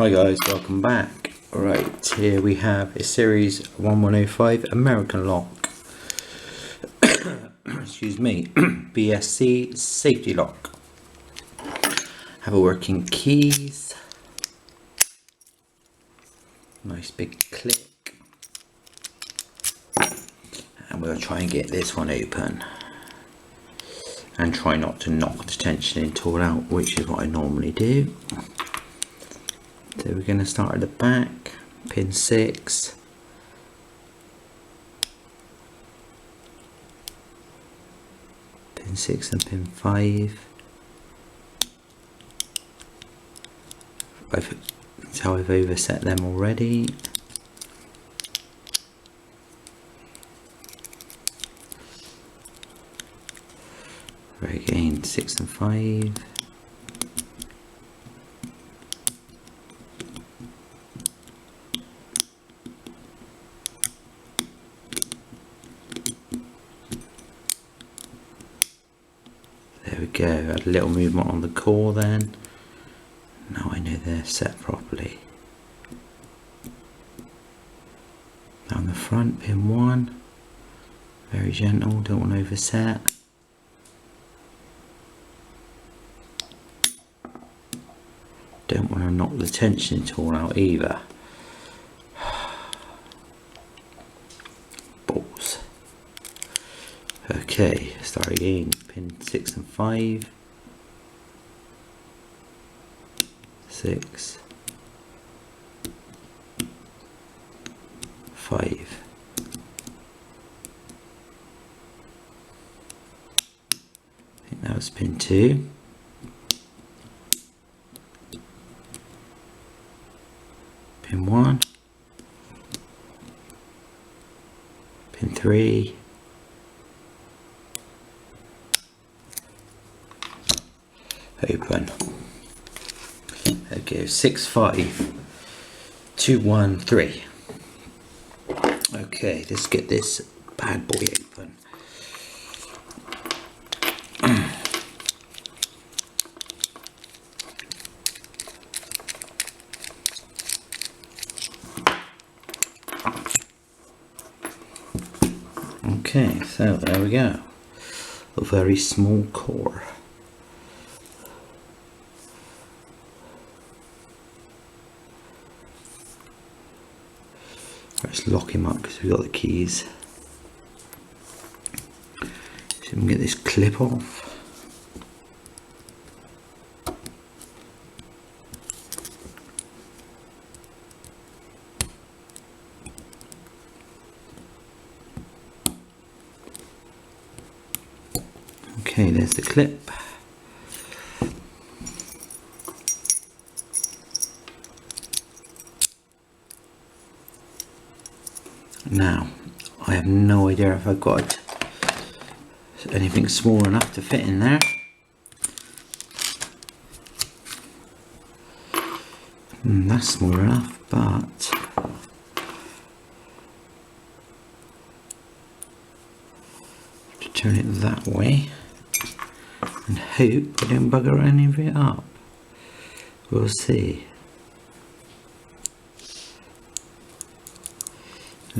Hi guys, welcome back. Right, here we have a series 1105 American lock. Excuse me, BSC safety lock. Have a working keys. Nice big click. And we'll try and get this one open. And try not to knock the tensioning tool out, which is what I normally do. So we're going to start at the back, pin 6. Pin 6 and pin 5. That's how I've overset them already. Again, 6 and 5. There we go, add a little movement on the core then. Now I know they're set properly. Down the front, pin 1. Very gentle, don't want to overset. Don't want to knock the tension tool out either. Balls. Okay, start again. Pin 6 and 5. 6. 5. I think that was pin 2. Pin 1. Pin 3. Open. Okay, 6, 5, 2, 1, 3. Okay, let's get this bad boy open. Okay, so there we go. A very small core. Let's lock him up because we've got the keys. So we can get this clip off. Okay, there's the clip. Now, I have no idea if I've got anything small enough to fit in there. That's small enough, but to turn it that way and hope I don't bugger any of it up. We'll see.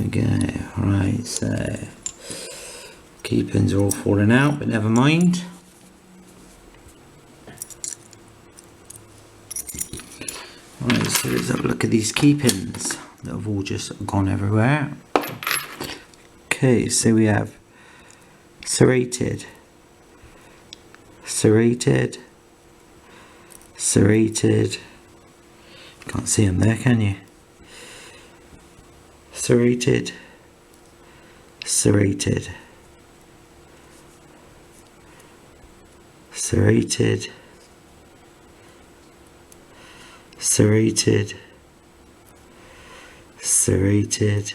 Okay, right, so key pins are all falling out, but never mind. Right, so let's have a look at these key pins that have all just gone everywhere. Okay, so we have serrated, serrated, serrated. Can't see them there, can you? Serrated, serrated, serrated, serrated, serrated,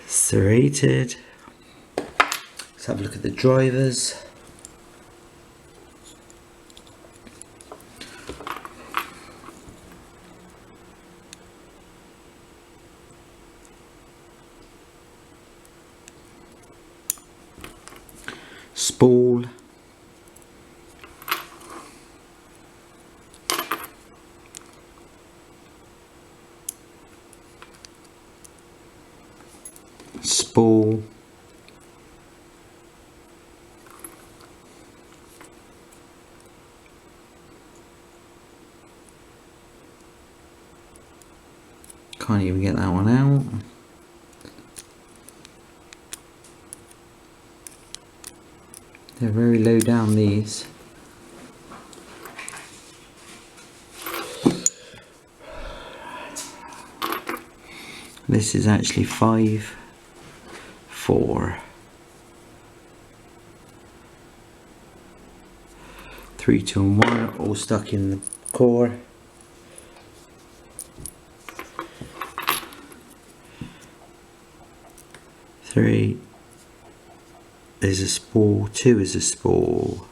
serrated. Let's have a look at the drivers. Spool, spool. Can't even get that one out. They're very low down, these. This is actually 5, 4, 3, 2 and 1, all stuck in the core. Three is a spool, 2 is a spool,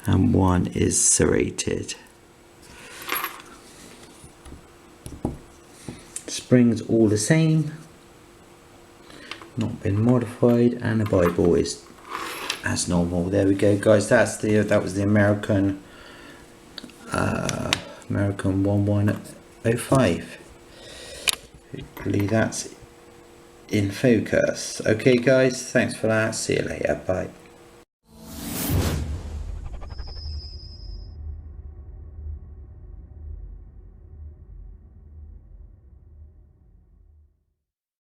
and 1 is serrated. Springs all the same, not been modified, and the Bible is as normal. There we go, guys. That was the American 1105. Hopefully that's in focus. Okay, guys. Thanks for that. See you later. Bye.